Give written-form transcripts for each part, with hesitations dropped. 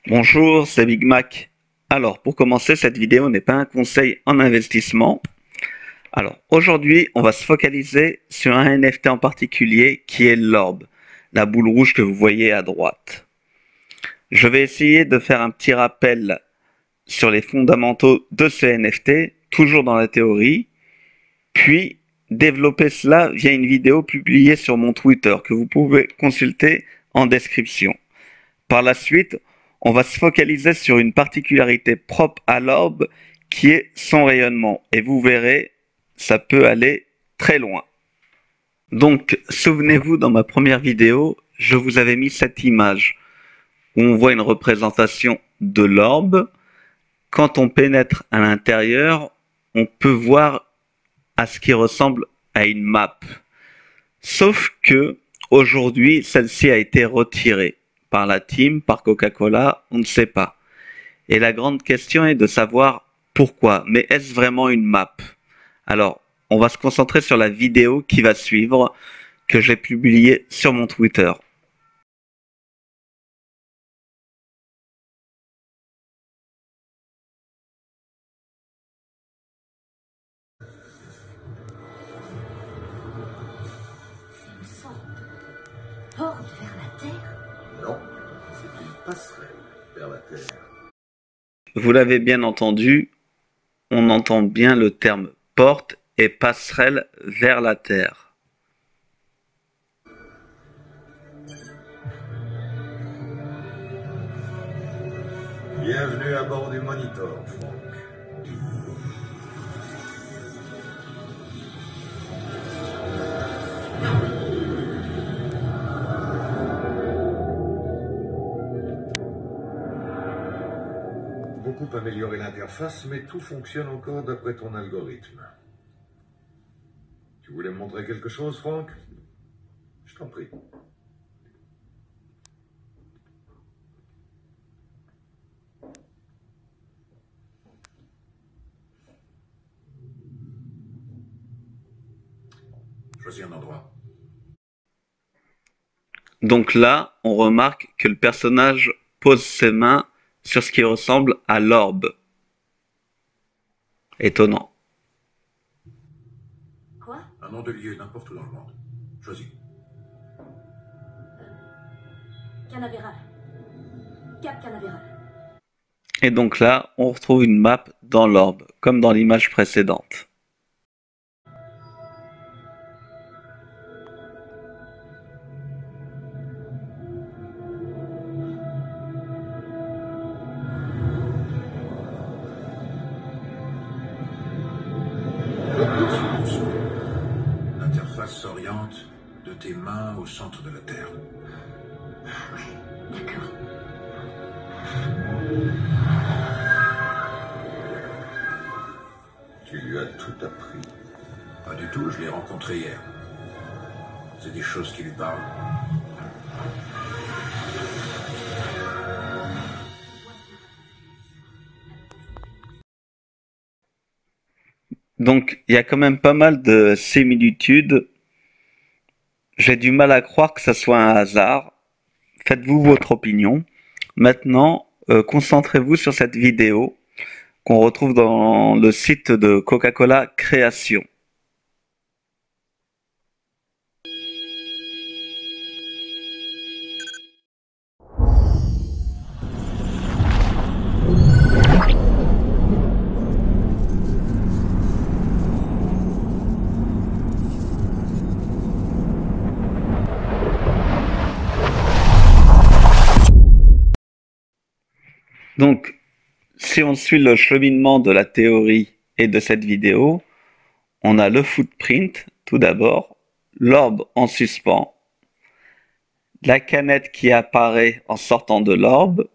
Bonjour, c'est Big Mac. Alors, pour commencer, cette vidéo n'est pas un conseil en investissement. Alors, aujourd'hui, on va se focaliser sur un NFT en particulier qui est l'orbe, la boule rouge que vous voyez à droite. Je vais essayer de faire un petit rappel sur les fondamentaux de ce NFT, toujours dans la théorie, puis développer cela via une vidéo publiée sur mon Twitter que vous pouvez consulter en description. Par la suite, on va se focaliser sur une particularité propre à l'orbe qui est son rayonnement. Et vous verrez, ça peut aller très loin. Donc, souvenez-vous, dans ma première vidéo, je vous avais mis cette image où on voit une représentation de l'orbe. Quand on pénètre à l'intérieur, on peut voir à ce qui ressemble à une map. Sauf que, aujourd'hui, celle-ci a été retirée par la team, par Coca-Cola, on ne sait pas. Et la grande question est de savoir pourquoi. Mais est-ce vraiment une map? Alors, on va se concentrer sur la vidéo qui va suivre, que j'ai publiée sur mon Twitter. C'est une sorte de porte vers la Terre? Non, c'est une passerelle vers la Terre. Vous l'avez bien entendu, on entend bien le terme porte et passerelle vers la Terre. Bienvenue à bord du Monitor, Franck. Beaucoup amélioré l'interface, mais tout fonctionne encore d'après ton algorithme. Tu voulais me montrer quelque chose, Franck? Je t'en prie. Choisis un endroit. Donc là, on remarque que le personnage pose ses mains sur ce qui ressemble à l'orbe. Étonnant. Quoi? Un nom de lieu, n'importe où dans le monde. Choisis. Canaveral. Cap Canaveral. Et donc là, on retrouve une map dans l'orbe, comme dans l'image précédente. L'interface s'oriente de tes mains au centre de la Terre. Ah ouais, d'accord. Tu lui as tout appris. Pas du tout, je l'ai rencontré hier. C'est des choses qui lui parlent. Donc, il y a quand même pas mal de similitudes. J'ai du mal à croire que ça soit un hasard. Faites-vous votre opinion. Maintenant, concentrez-vous sur cette vidéo qu'on retrouve dans le site de Coca-Cola Création. Donc, si on suit le cheminement de la théorie et de cette vidéo, on a le footprint, tout d'abord, l'orbe en suspens, la canette qui apparaît en sortant de l'orbe,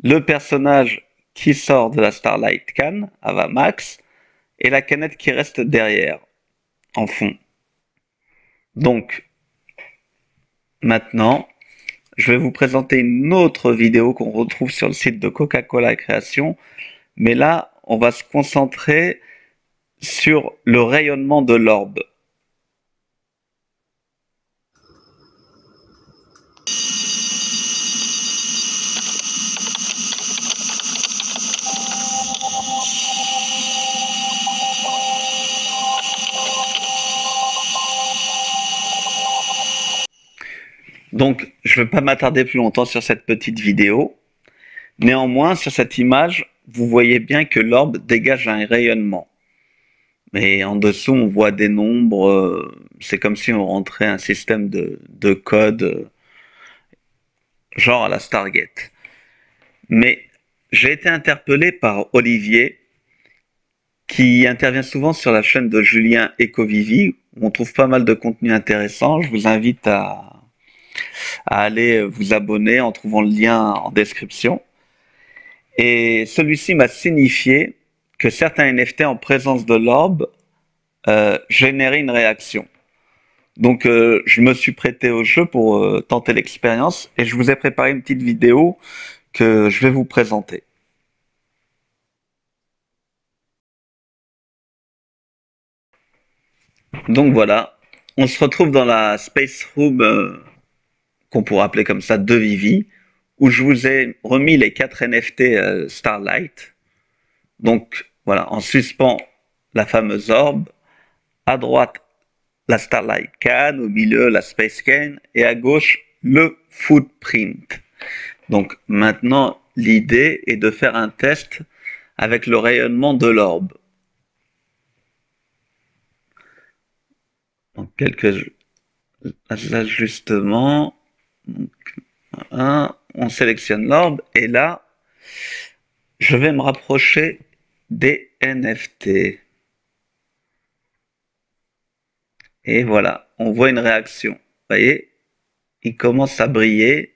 le personnage qui sort de la Starlight Can, Avamax, et la canette qui reste derrière, en fond. Donc, maintenant, je vais vous présenter une autre vidéo qu'on retrouve sur le site de Coca-Cola Création, mais là, on va se concentrer sur le rayonnement de l'orbe. Donc, je ne vais pas m'attarder plus longtemps sur cette petite vidéo. Néanmoins, sur cette image, vous voyez bien que l'orbe dégage un rayonnement. Mais en dessous, on voit des nombres. C'est comme si on rentrait un système de code, genre à la Stargate. Mais j'ai été interpellé par Olivier, qui intervient souvent sur la chaîne de Julien Ecovivi, où on trouve pas mal de contenu intéressant. Je vous invite à aller vous abonner en trouvant le lien en description. Et celui-ci m'a signifié que certains NFT en présence de l'orbe généraient une réaction. Donc je me suis prêté au jeu pour tenter l'expérience et je vous ai préparé une petite vidéo que je vais vous présenter. Donc voilà, on se retrouve dans la Space Room qu'on pourrait appeler comme ça de Vivi, où je vous ai remis les 4 NFT Starlight. Donc voilà, en suspens la fameuse orbe, à droite la Starlight Can, au milieu la Space Can et à gauche le Footprint. Donc maintenant l'idée est de faire un test avec le rayonnement de l'orbe. Donc quelques ajustements. Donc, on sélectionne l'orbe et là je vais me rapprocher des NFT. Et voilà, on voit une réaction. Vous voyez, il commence à briller,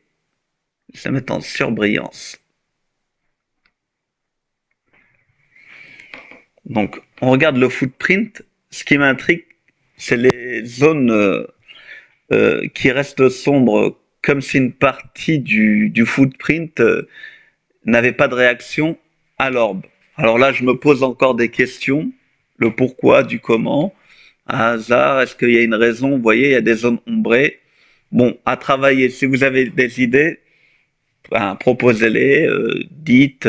il se met en surbrillance. Donc, on regarde le footprint. Ce qui m'intrigue, c'est les zones qui restent sombres, comme si une partie du footprint n'avait pas de réaction à l'orbe. Alors là, je me pose encore des questions. Le pourquoi, du comment. Un hasard, est-ce qu'il y a une raison? Vous voyez, il y a des zones ombrées. Bon, à travailler. Si vous avez des idées, ben, proposez-les, dites,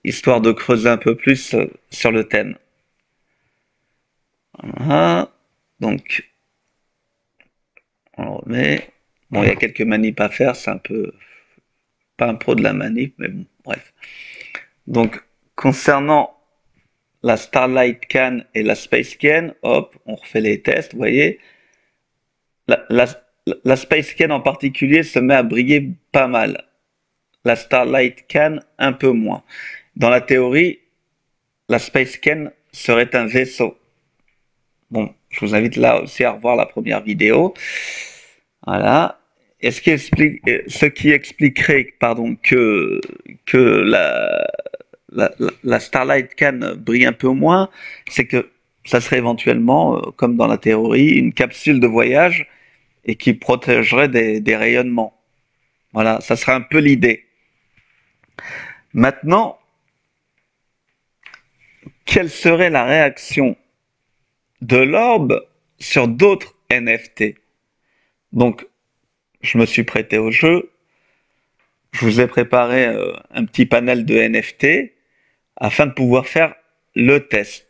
histoire de creuser un peu plus sur le thème. Voilà. Donc, on remet. Bon, il y a quelques manips à faire, c'est un peu pas un pro de la manip, mais bon, bref. Donc, concernant la Starlight Can et la Space Can, hop, on refait les tests, vous voyez. La Space Can en particulier se met à briller pas mal. La Starlight Can un peu moins. Dans la théorie, la Space Can serait un vaisseau. Bon, je vous invite là aussi à revoir la première vidéo. Voilà. Et ce qui expliquerait pardon, que la Starlight Can brille un peu moins, c'est que ça serait éventuellement, comme dans la théorie, une capsule de voyage et qui protégerait des rayonnements. Voilà, ça serait un peu l'idée. Maintenant, quelle serait la réaction de l'orbe sur d'autres NFT? Donc, je me suis prêté au jeu. Je vous ai préparé un petit panel de NFT afin de pouvoir faire le test.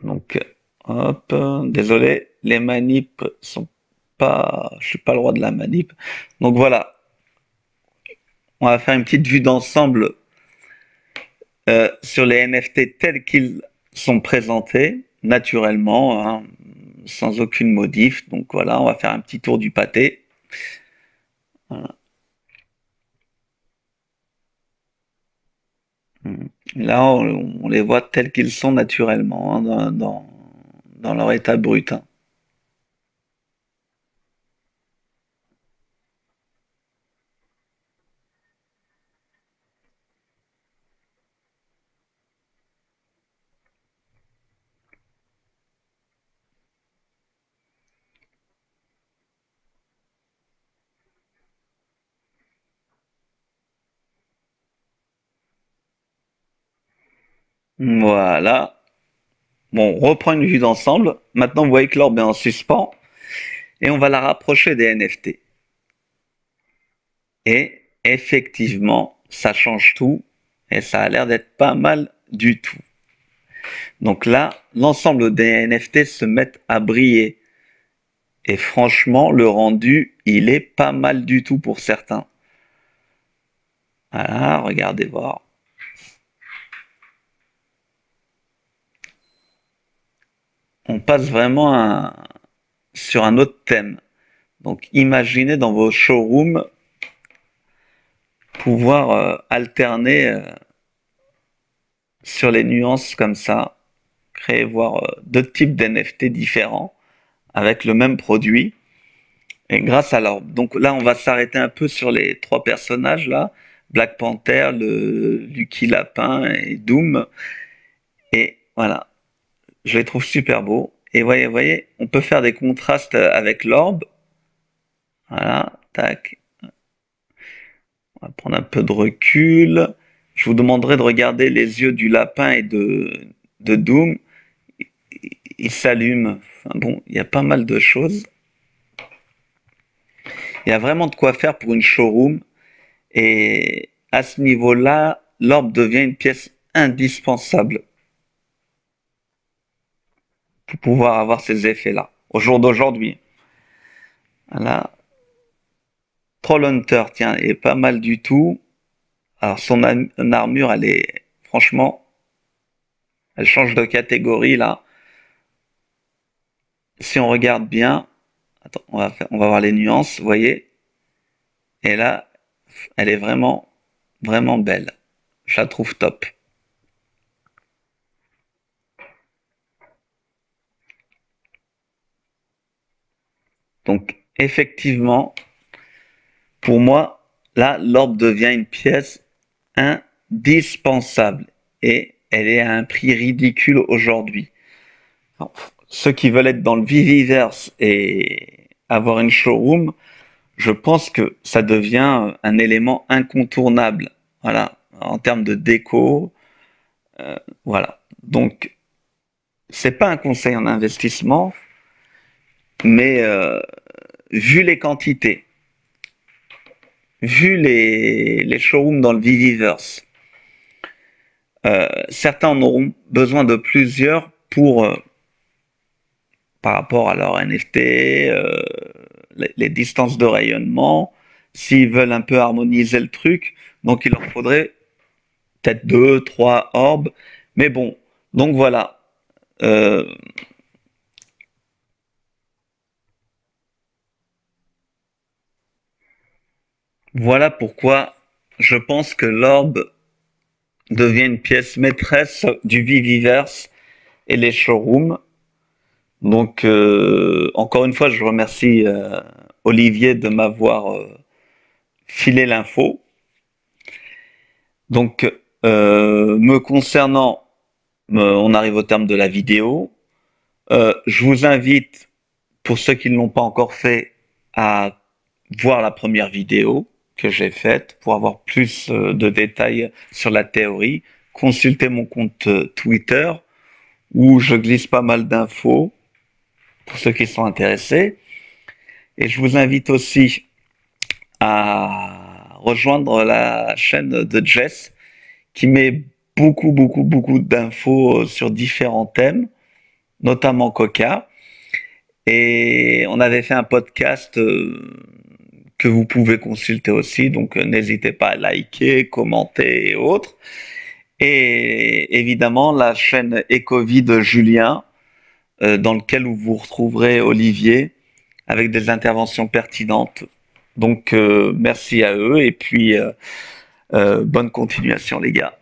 Donc, hop, désolé, les manips sont pas, je suis pas le roi de la manip. Donc voilà, on va faire une petite vue d'ensemble sur les NFT tels qu'ils sont présentés naturellement, hein, sans aucune modif. Donc voilà, on va faire un petit tour du pâté. Voilà. Là, on les voit tels qu'ils sont naturellement, hein, dans leur état brut. Hein. Voilà. Bon, on reprend une vue d'ensemble. Maintenant, vous voyez que l'orbe est en suspens et on va la rapprocher des NFT. Et effectivement, ça change tout et ça a l'air d'être pas mal du tout. Donc là, l'ensemble des NFT se mettent à briller. Et franchement, le rendu, il est pas mal du tout pour certains. Voilà, regardez voir. On passe vraiment sur un autre thème. Donc imaginez dans vos showrooms pouvoir alterner sur les nuances comme ça, créer voir deux types d'NFT différents avec le même produit et grâce à l'orbe. Donc là, on va s'arrêter un peu sur les trois personnages là, Black Panther, le Lucky Lapin et Doom. Et voilà, je les trouve super beaux. Et voyez, on peut faire des contrastes avec l'orbe. Voilà, tac. On va prendre un peu de recul. Je vous demanderai de regarder les yeux du lapin et de Doom. Ils s'allument. Enfin bon, il y a pas mal de choses. Il y a vraiment de quoi faire pour une showroom. Et à ce niveau-là, l'orbe devient une pièce indispensable pour pouvoir avoir ces effets-là. Au jour d'aujourd'hui. Voilà. Trollhunter, tiens, il est pas mal du tout. Alors son armure, elle est, franchement, elle change de catégorie là. Si on regarde bien, attends, on va voir les nuances, vous voyez. Et là, elle est vraiment, vraiment belle. Je la trouve top. Donc, effectivement, pour moi, là, l'orbe devient une pièce indispensable. Et elle est à un prix ridicule aujourd'hui. Ceux qui veulent être dans le Viviverse et avoir une showroom, je pense que ça devient un élément incontournable. Voilà, en termes de déco, voilà. Donc, c'est pas un conseil en investissement, mais vu les quantités, vu les showrooms dans le Viviverse, certains en auront besoin de plusieurs pour par rapport à leur NFT, les distances de rayonnement, s'ils veulent un peu harmoniser le truc, donc il leur faudrait peut-être 2, 3 orbes, mais bon, donc voilà. Euh, voilà pourquoi je pense que l'orbe devient une pièce maîtresse du Viviverse et les showrooms. Donc, encore une fois, je remercie Olivier de m'avoir filé l'info. Donc, me concernant, on arrive au terme de la vidéo. Je vous invite, pour ceux qui ne l'ont pas encore fait, à voir la première vidéo que j'ai faite pour avoir plus de détails sur la théorie. Consultez mon compte Twitter où je glisse pas mal d'infos pour ceux qui sont intéressés. Et je vous invite aussi à rejoindre la chaîne de Jess qui met beaucoup d'infos sur différents thèmes, notamment Coca. Et on avait fait un podcast que vous pouvez consulter aussi, donc n'hésitez pas à liker, commenter et autres. Et évidemment la chaîne Ecovi de Julien, dans lequel vous retrouverez Olivier avec des interventions pertinentes. Donc merci à eux et puis bonne continuation les gars.